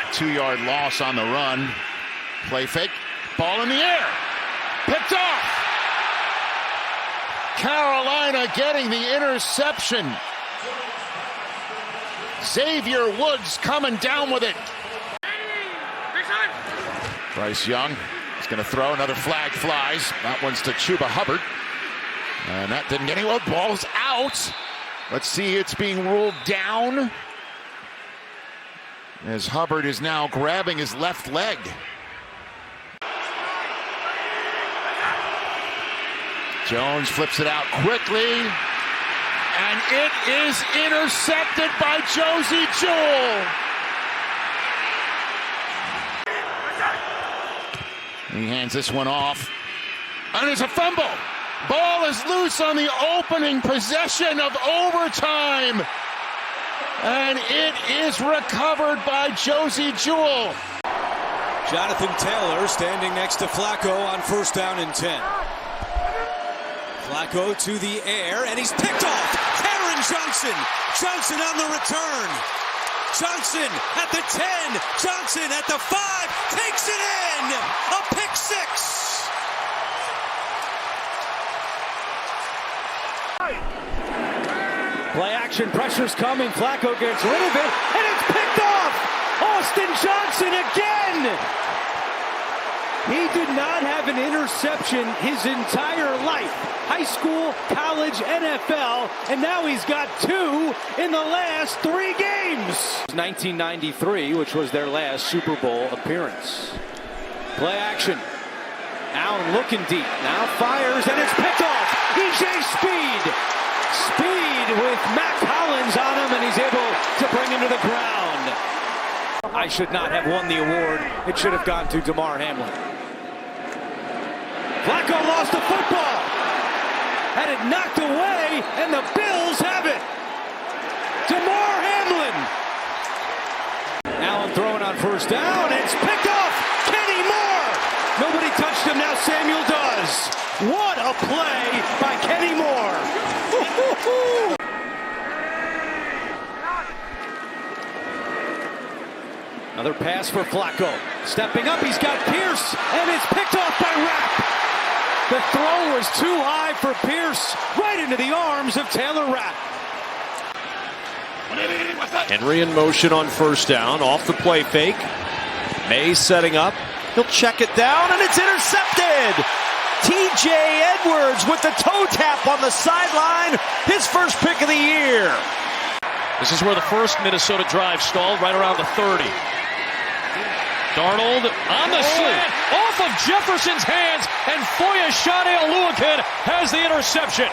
2-yard loss on the run. Play fake. Ball in the air. Picked off. Carolina getting the interception. Xavier Woods coming down with it. Bryce Young is going to throw. Another flag flies. That one's to Chuba Hubbard. And that didn't get anywhere. Ball's out. Let's see, it's being ruled down as Hubbard is now grabbing his left leg. Jones flips it out quickly, and it is intercepted by Josey Jewell. He hands this one off, and it's a fumble. Ball is loose on the opening possession of overtime, and it is recovered by Josey Jewell. Jonathan Taylor standing next to Flacco on 1st down and 10. Flacco to the air, and he's picked off. Taron Johnson. Johnson on the return. Johnson at the 10. Johnson at the 5. Takes it in. A pick six. Play action, pressure's coming. Flacco gets rid of it, and it's picked off. Austin Johnson again. He did not have an interception his entire life. High school, college, NFL, and now he's got 2 in the last 3 games. 1993, which was their last Super Bowl appearance. Play action. Allen looking deep. Now fires, and it's picked off. EJ Speed. Speed with Mac Hollins on him, and he's able to bring him to the ground. I should not have won the award. It should have gone to Damar Hamlin. Flacco lost the football. Had it knocked away, and the Bills have it. Damar Hamlin. Allen throwing on 1st down. It's picked off. Kenny Moore. Nobody touched him. Now Samuel does. What a play by Kenny Moore. Another pass for Flacco. Stepping up, he's got Pierce, and it's picked off by Rapp. The throw was too high for Pierce, right into the arms of Taylor Rapp. Henry in motion on 1st down, off the play fake. Mays setting up. He'll check it down, and it's intercepted. TJ Edwards with the toe tap on the sideline. His first pick of the year. This is where the first Minnesota drive stalled, right around the 30. Darnold on the slant, off of Jefferson's hands, and Foyeshade Oluokun has the interception.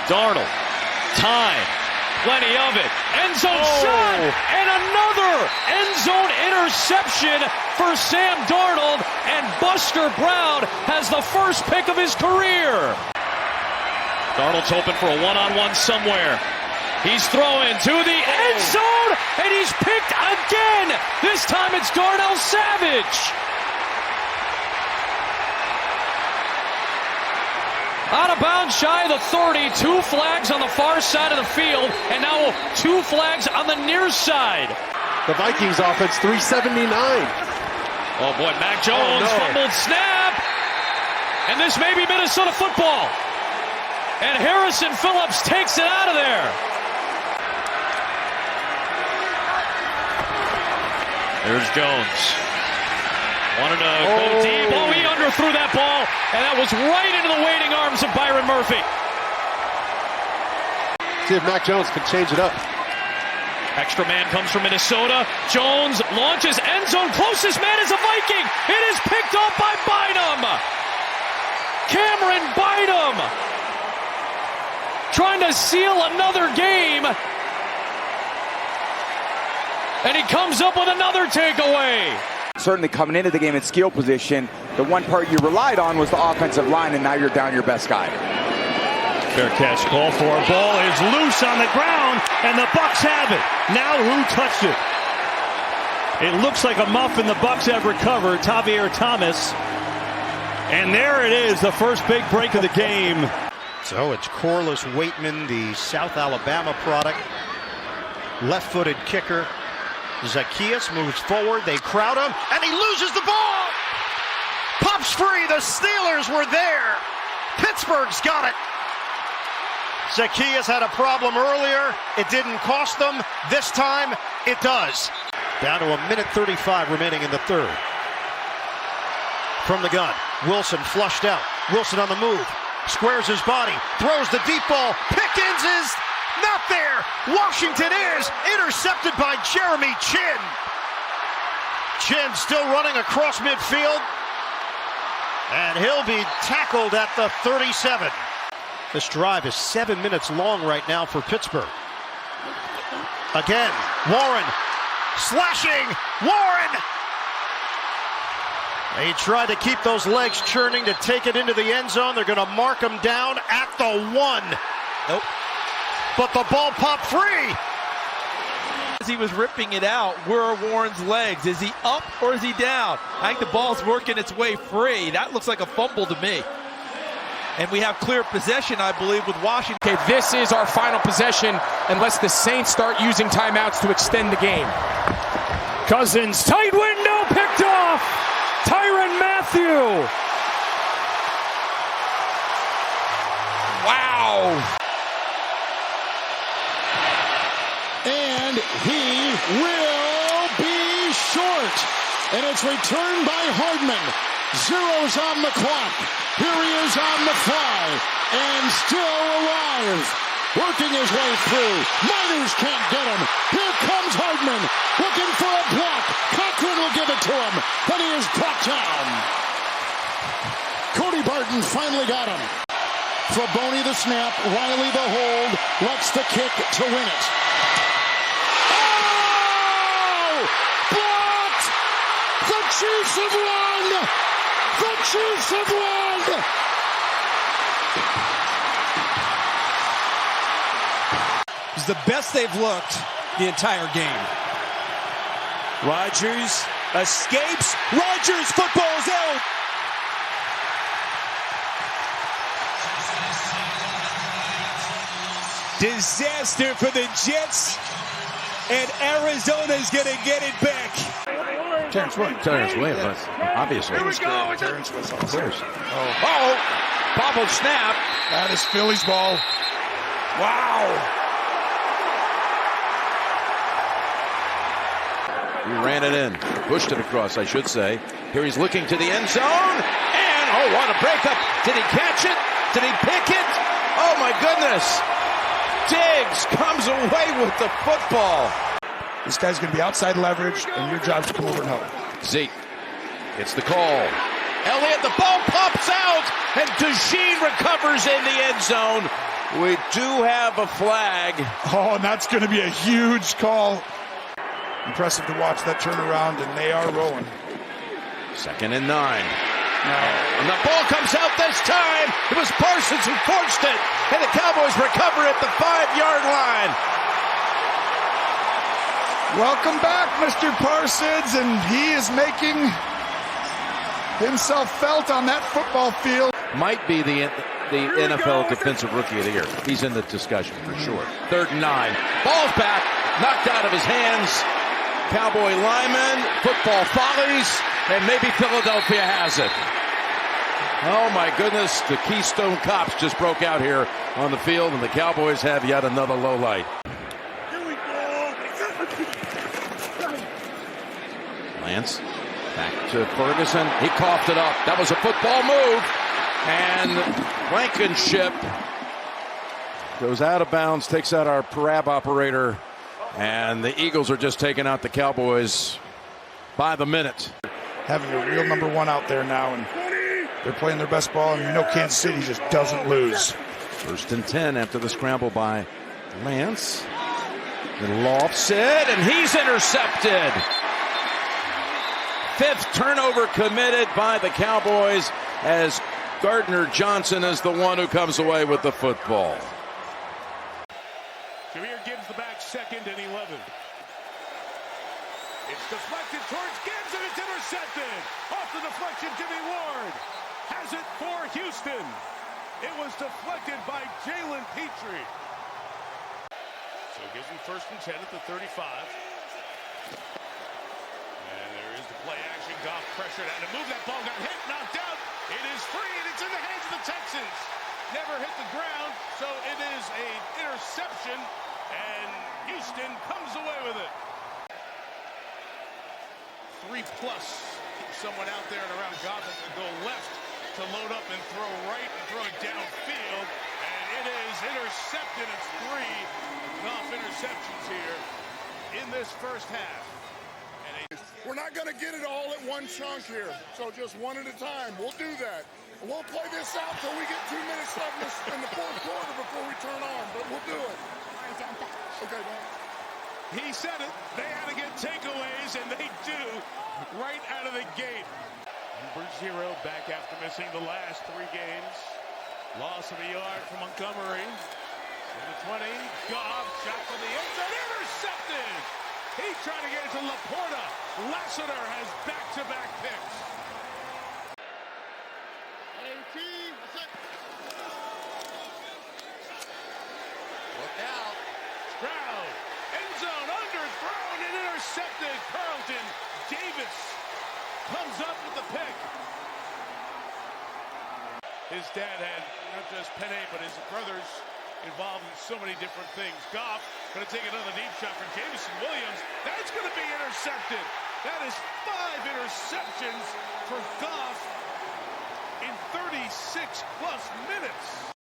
Darnold, time, plenty of it, end zone shot, and another end zone interception for Sam Darnold, and Buster Brown has the first pick of his career. Darnold's hoping for a one-on-one somewhere. He's throwing to the end zone, and he's picked again. This time it's Darnell Savage. Out of bounds, shy of the 30. 2 flags on the far side of the field, and now 2 flags on the near side. The Vikings offense, 379. Oh boy, Mac Jones fumbled snap. And this may be Minnesota football. And Harrison Phillips takes it out of there. There's Jones. Wanted to go deep. Oh, he underthrew that ball, and that was right into the waiting arms of Byron Murphy. See if Mac Jones can change it up. Extra man comes from Minnesota. Jones launches end zone. Closest man is a Viking. It is picked up by Bynum. Cameron Bynum trying to seal another game. And he comes up with another takeaway. Certainly coming into the game in skill position, the one part you relied on was the offensive line, and now you're down your best guy. Fair catch call for. Ball is loose on the ground, and the Bucs have it. Now who touched it? It looks like a muffin the Bucs have recovered. Tavierre Thomas. And there it is, the first big break of the game. So it's Corliss Waitman, the South Alabama product. Left-footed kicker. Zacchaeus moves forward. They crowd him, and he loses the ball. Pops free. The Steelers were there. Pittsburgh's got it. Zacchaeus had a problem earlier. It didn't cost them. This time, it does. Down to 1:35 remaining in the third. From the gun, Wilson flushed out. Wilson on the move. Squares his body. Throws the deep ball. Pickens is not there. Washington is intercepted by Jeremy Chinn. Chinn still running across midfield. And he'll be tackled at the 37. This drive is 7 minutes long right now for Pittsburgh. Again, Warren slashing. Warren! They tried to keep those legs churning to take it into the end zone. They're going to mark him down at the 1. Nope. But the ball popped free. As he was ripping it out, where are Warren's legs? Is he up or is he down? I think the ball's working its way free. That looks like a fumble to me. And we have clear possession, I believe, with Washington. Okay, this is our final possession unless the Saints start using timeouts to extend the game. Cousins, tight window, picked off. Tyrann Mathieu. Wow. And he will be short. And it's returned by Hardman. Zero's on the clock. Here he is on the fly. And still alive. Working his way through. Miners can't get him. Here comes Hardman. Looking for a block. Cochran will give it to him. But he is brought down. Cody Barton finally got him. Fraboni the snap. Riley the hold. Lutz the kick to win it. Oh! Blocked! The Chiefs have won! The Chiefs have won! It's the best they've looked the entire game. Rodgers escapes. Rodgers, football's out. Disaster for the Jets. And Arizona's going to get it back. Terrence Williams, obviously. Here we go. Terrence was of course. Oh, bobbled snap. That is Philly's ball. Wow. He ran it in, pushed it across, I should say. Here he's looking to the end zone, and oh, what a breakup! Did he catch it? Did he pick it? Oh my goodness! Diggs comes away with the football. This guy's going to be outside leverage, and your job is to come over and help. Zeke gets the call. Elliott, the ball pops out, and DeJean recovers in the end zone. We do have a flag. Oh, and that's going to be a huge call. Impressive to watch that turnaround, and they are rolling. 2nd and 9. And the ball comes out this time. It was Parsons who forced it, and the Cowboys recover at the 5-yard line. Welcome back, Mr. Parsons, and he is making himself felt on that football field. Might be the NFL Defensive Rookie of the Year. He's in the discussion for sure. 3rd and 9. Ball's back, knocked out of his hands. Cowboy lineman, football follies, and maybe Philadelphia has it. Oh my goodness, the Keystone Cops just broke out here on the field, and the Cowboys have yet another low light. Lance, back to Ferguson. He coughed it up. That was a football move. And Blankenship goes out of bounds, takes out our parab operator. And the Eagles are just taking out the Cowboys by the minute. Having a real number one out there now, and they're playing their best ball, and you know Kansas City just doesn't lose. 1st and 10 after the scramble by Lance. And lofts it, and he's intercepted. 5th turnover committed by the Cowboys as Gardner Johnson is the one who comes away with the football. Jameer Gibbs the back, 2nd and 11. It's deflected towards Gibbs, and it's intercepted. Off the deflection, Jimmy Ward has it for Houston. It was deflected by Jalen Petrie. So it gives him 1st and 10 at the 35. And there is the play action. Goff pressured and to move. That ball got hit, knocked out. It is free and it's in the hands of the Texans. Never hit the ground, so it is an interception. And Houston comes away with it. 3+. Keep someone out there and around Goff that can go left to load up and throw right and throw it downfield. And it is intercepted. It's 3 Goff interceptions here in this first half. We're not going to get it all at one chunk here. So just one at a time. We'll do that. We'll play this out till we get 2 minutes left in the fourth quarter before we turn on. But we'll do it. Okay, man. He said it. They had to get takeaways, and they do right out of the gate. Number 0 back after missing the last 3 games. Loss of a yard from Montgomery. In the 20, Goff shot from the end zone, intercepted. He tried to get it to Laporta. Lassiter has back-to-back picks. Look out. Stroud, end zone, underthrown and intercepted. Carlton Davis comes up with the pick. His dad had not just Penny, but his brothers involved in so many different things. Goff going to take another deep shot for Jameson Williams. That's going to be intercepted. That is 5 interceptions for Goff in 36+ minutes.